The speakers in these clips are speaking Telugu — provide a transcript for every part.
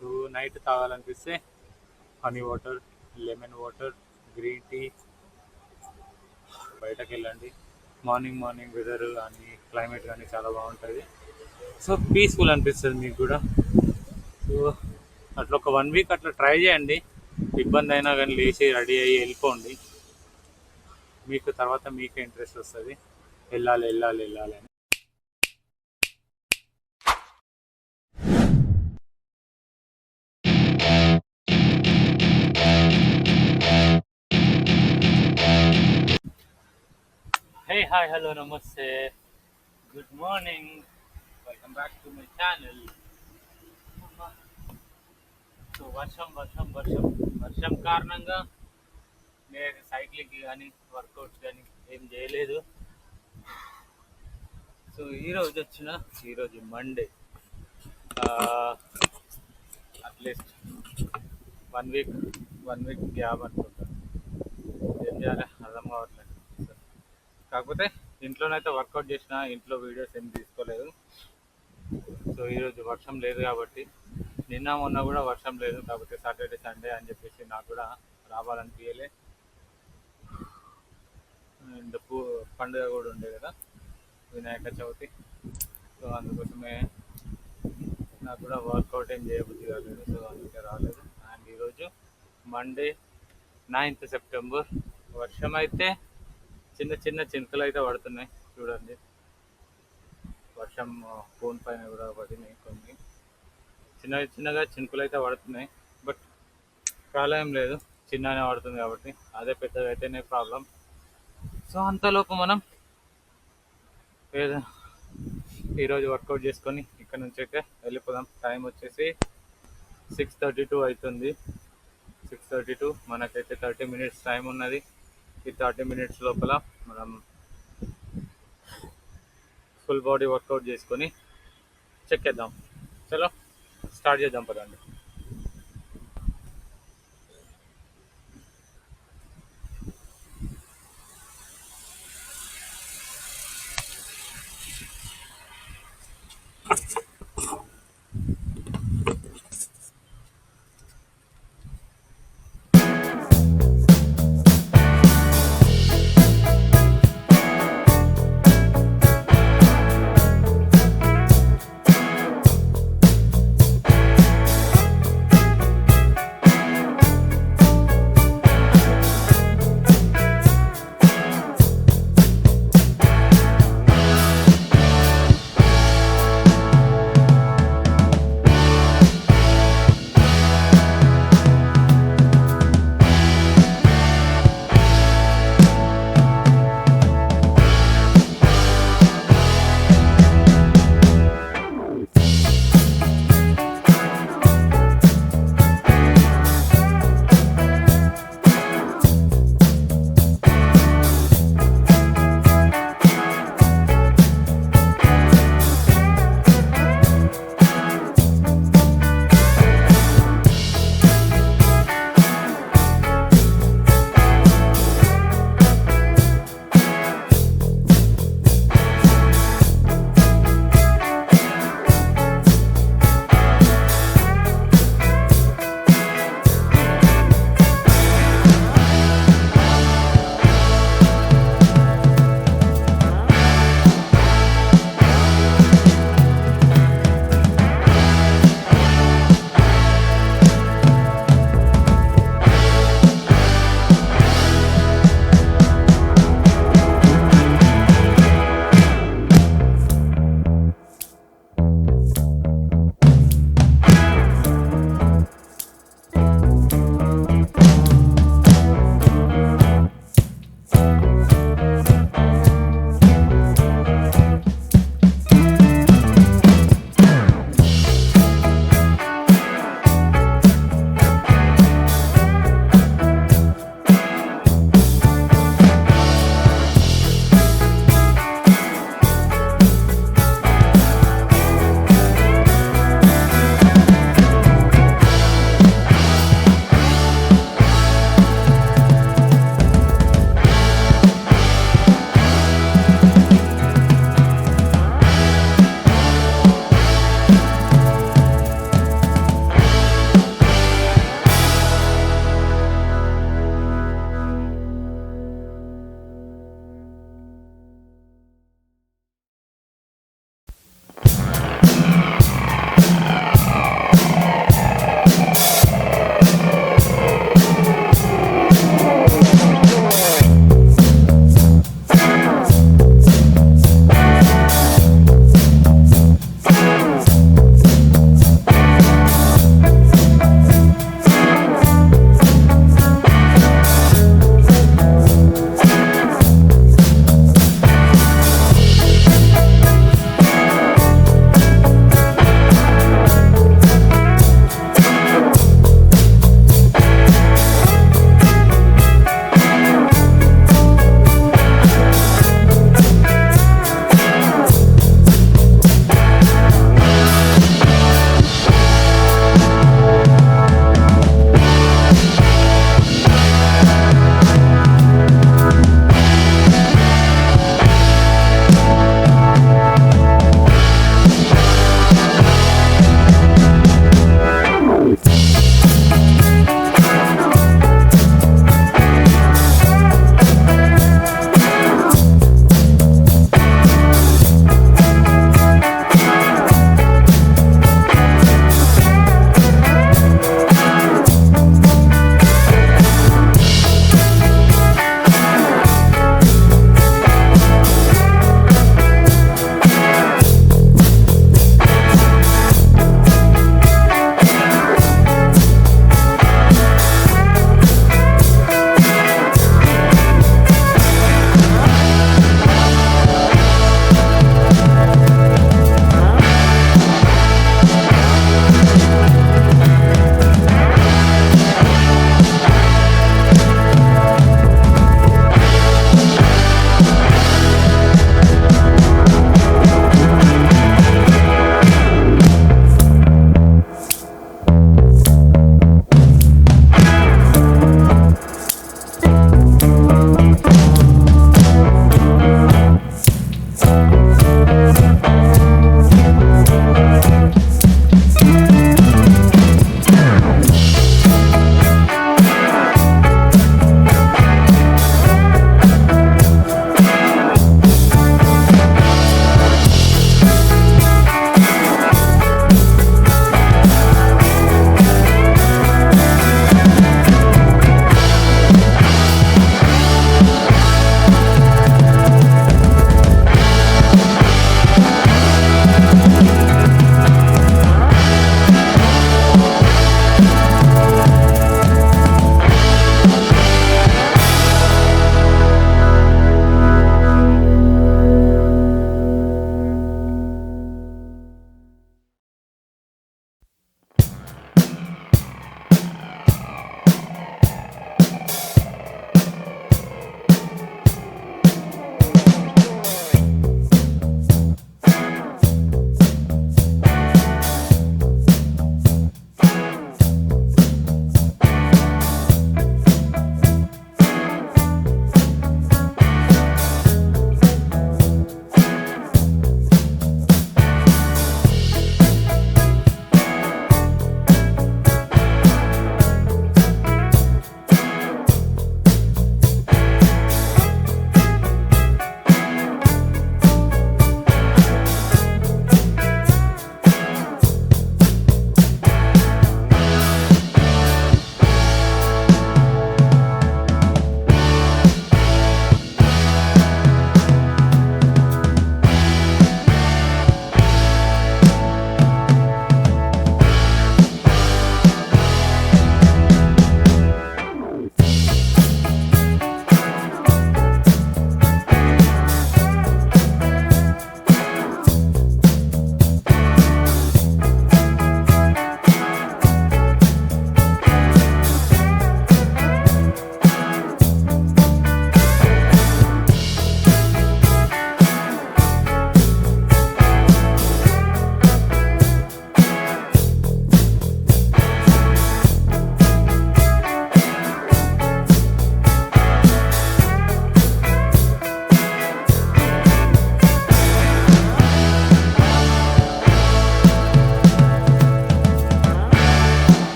సో నైట్ తాగాలనిపిస్తే honey water, lemon water, green tea. బయటకు వెళ్ళండి. మార్నింగ్ మార్నింగ్ వెదర్ కానీ క్లైమేట్ కానీ చాలా బాగుంటుంది. సో పీస్ఫుల్ అనిపిస్తుంది మీకు కూడా. సో అట్లా ఒక 1 వీక్ అట్లా ట్రై చేయండి. ఇబ్బంది అయినా కానీ లేచి రెడీ అయ్యి వెళ్ళిపోండి. మీకు తర్వాత మీకే ఇంట్రెస్ట్ వస్తుంది వెళ్ళాలి వెళ్ళాలి వెళ్ళాలి అని. Hey, hi, hello, namaste. Good morning. Welcome back to my channel. So వర్షం కారణంగా నేను సైక్లింగ్ కానీ వర్కౌట్స్ కానీ ఏం చేయలేదు. సో ఈరోజు మండే, అట్లీస్ట్ 1 వీక్ గ్యాప్ అనుకుంటాను. ఏం చేయాలి అర్థం కావట్లేదు. కాకపోతే ఇంట్లోనైతే వర్కౌట్ చేసిన, ఇంట్లో వీడియోస్ ఏం తీసుకోలేదు. సో ఈరోజు వర్షం లేదు కాబట్టి, నిన్న మొన్న కూడా వర్షం లేదు కాబట్టి సాటర్డే సండే అని చెప్పేసి నాకు కూడా రావాలనిపించలే. అండ్ పండుగ కూడా ఉండే కదా, వినాయక చవితి. సో అందుకోసమే నాకు కూడా వర్కౌట్ ఏం చేయబుద్ధి కాలేదు. సో అందుకే రాలేదు. అండ్ ఈరోజు మండే 9th సెప్టెంబర్. వర్షం అయితే చిన్న చిన్న చినుకులు అయితే పడుతున్నాయి చూడండి. వర్షం ఫోన్ పైన కూడా పడినాయి కొన్ని చిన్నగా చినుకులు అయితే పడుతున్నాయి. బట్ ప్రాబ్లం లేదు, చిన్ననే పడుతుంది కాబట్టి. అదే పెద్దగా అయితేనే ప్రాబ్లం. సో అంతలోపు మనం ఈరోజు వర్కౌట్ చేసుకొని ఇక్కడ నుంచి అయితే వెళ్ళిపోదాం. టైం వచ్చేసి 6:32 అవుతుంది. 6:32. మనకైతే 30 minutes టైం ఉన్నది. ఈ 30 minutes లోపల మనం ఫుల్ బాడీ వర్కౌట్ చేసుకొని చెక్కేద్దాం. చలో స్టార్ట్ చేద్దాం పదండి.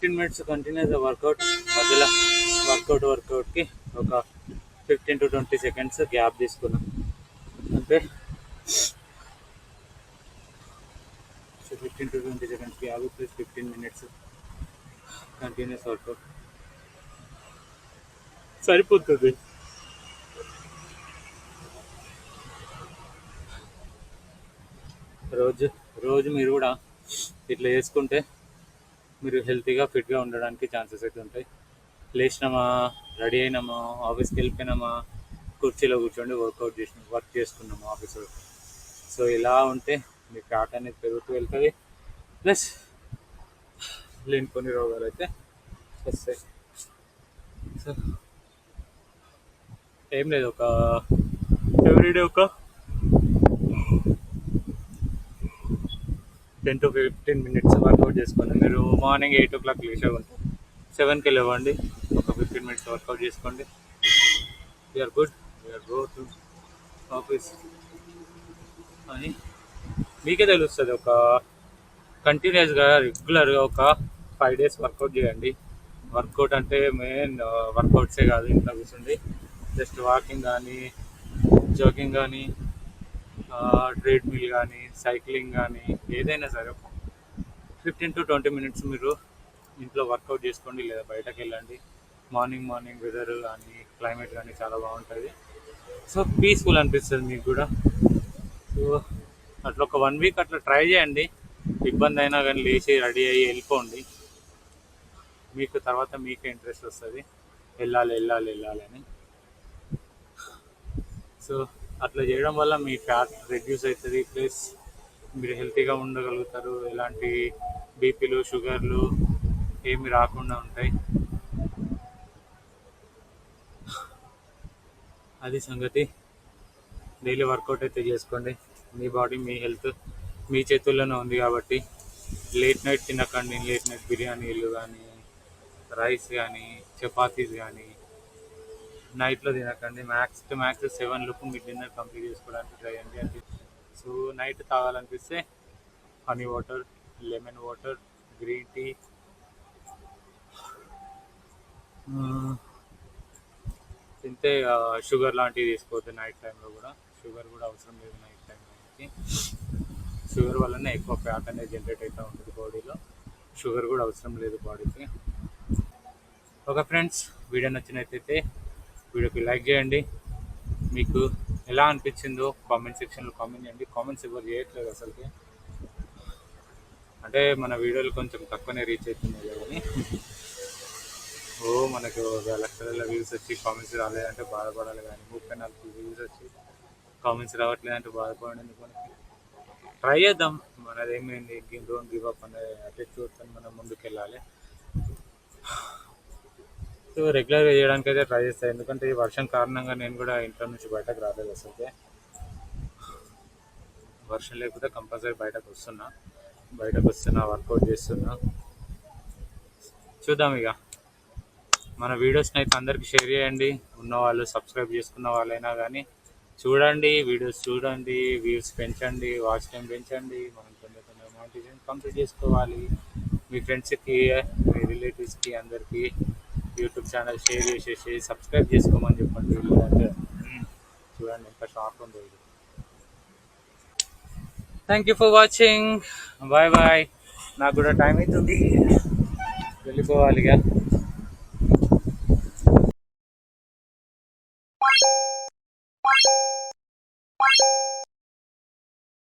15 minutes కంటిన్యూస్ వర్కౌట్, మధ్యలో వర్కౌట్కి ఒక 15 to 20 seconds గ్యాప్ తీసుకున్నాం అంటే 15 to 20 seconds gap plus 15 minutes continuous workout సరిపోతుంది. రోజు మీరు కూడా ఇట్లా చేసుకుంటే మీరు హెల్తీగా ఫిట్గా ఉండడానికి ఛాన్సెస్ అయితే ఉంటాయి. లేచినామా, రెడీ అయినామా, ఆఫీస్కి వెళ్ళిపోయినామా, కుర్చీలో కూర్చోండి వర్క్ చేసుకున్నాము ఆఫీస్ వర్క్. సో ఇలా ఉంటే మీ ఫ్యాట్ అనేది పెరుగుతూ వెళ్తుంది, ప్లస్ లేని కొన్ని రోగాలు అయితే వస్తాయి. సో ఏం లేదు, ఒక ఎవ్రీడే ఒక 10 to 15 minutes వర్కౌట్ చేసుకోండి. మీరు మార్నింగ్ 8 o'clock లేచే ఉంటారు, 7కి లేవండి, ఒక 15 minutes వర్కౌట్ చేసుకోండి. We're good, we're go to office అని మీకే తెలుస్తుంది. ఒక కంటిన్యూస్గా రెగ్యులర్గా ఒక 5 days వర్కౌట్ చేయండి. వర్కౌట్ అంటే మెయిన్ వర్కౌట్సే కాదు, ఇంట్లో కూర్చుండి జస్ట్ వాకింగ్ కానీ, జాగింగ్ కానీ, ట్రెడ్మిల్ కానీ, సైక్లింగ్ కానీ, ఏదైనా సరే 15 to 20 minutes మీరు ఇంట్లో వర్కౌట్ చేసుకోండి, లేదా బయటకు వెళ్ళండి. మార్నింగ్ వెదర్ కానీ, క్లైమేట్ కానీ చాలా బాగుంటుంది. సో పీస్ఫుల్ అనిపిస్తుంది మీకు కూడా. సో అట్లా ఒక 1 week అట్లా ట్రై చేయండి. ఇబ్బంది అయినా కానీ లేచి రెడీ అయ్యి వెళ్ళిపోండి. మీకు తర్వాత మీకే ఇంట్రెస్ట్ వస్తుంది వెళ్ళాలి అని. సో అట్లా చేయడం వల్ల మీ ఫ్యాట్ రెడ్యూస్ అవుతుంది, ప్లస్ మీరు హెల్తీగా ఉండగలుగుతారు. ఎలాంటి బీపీలు, షుగర్లు ఏమి రాకుండా ఉంటాయి. అది సంగతి. డైలీ వర్కౌట్ అయితే చేసుకోండి. మీ బాడీ, మీ హెల్త్ మీ చేతుల్లోనే ఉంది కాబట్టి లేట్ నైట్ తినకండి. లేట్ నైట్ బిర్యానీలు కానీ, రైస్ కానీ, చపాతీస్ కానీ నైట్లో తినకండి. మ్యాక్స్ టు మ్యాక్స్ 7 లోపు మీ డిన్నర్ కంప్లీట్ చేసుకోవడానికి ట్రై చేయండి. సో నైట్ తాగాలనిపిస్తే honey water, lemon water, green tea, తింటే షుగర్ లాంటివి తీసుకోవద్దు. నైట్ టైంలో కూడా షుగర్ కూడా అవసరం లేదు. నైట్ టైంకి షుగర్ వల్లనే ఎక్కువ ఫ్యాట్ అనేది జనరేట్ అవుతూ ఉంటుంది బాడీలో. షుగర్ కూడా అవసరం లేదు బాడీకి. ఓకే ఫ్రెండ్స్, వీడియో నచ్చినట్లయితే వీడియోకి లైక్ చేయండి. మీకు ఎలా అనిపించిందో కామెంట్ సెక్షన్లో కామెంట్ చేయండి. కామెంట్స్ ఎవరు చేయట్లేదు అసలుకి, అంటే మన వీడియోలు కొంచెం తక్కువనే రీచ్ అవుతున్నాయి కానీ మనకు 1,000 లక్షల వ్యూస్ వచ్చి కామెంట్స్ రాలేదంటే బాధపడాలి, కానీ 34 వ్యూస్ వచ్చి కామెంట్స్ రావట్లేదంటే బాధపడండి. మనకి ట్రై చేద్దాం, మనదేమైంది, డోంట్ గివ్ అప్ అనే అటిట్యూడ్తో మనం ముందుకు వెళ్ళాలి. సో రెగ్యులర్గా చేయడానికి అయితే ట్రై చేస్తాను, ఎందుకంటే ఈ వర్షం కారణంగా నేను కూడా ఇంట్లో నుంచి బయటకు రాలేదు. అసలుకే వర్షం లేకపోతే కంపల్సరీ బయటకు వస్తున్నా, వర్కౌట్ చేస్తున్నా. చూద్దాం ఇక. మన వీడియోస్ని అయితే అందరికీ షేర్ చేయండి. ఉన్నవాళ్ళు, సబ్స్క్రైబ్ చేసుకున్న వాళ్ళైనా కానీ చూడండి, వీడియోస్ చూడండి, వ్యూస్ పెంచండి, వాచ్ టైం పెంచండి. మనం తొందర మానిటైజేషన్ కంప్లీట్ చేసుకోవాలి. మీ ఫ్రెండ్స్కి, మీ రిలేటివ్స్కి అందరికీ యూట్యూబ్ ఛానల్ షేర్ చేసేసి సబ్స్క్రైబ్ చేసుకోమని చెప్పండి. అంటే చూడండి ఎంత షార్ప్ ఉందో ఇది. Thank you for watching. Bye bye. నాకు కూడా టైం అవుతుంది, వెళ్ళిపోవాలి ఇక.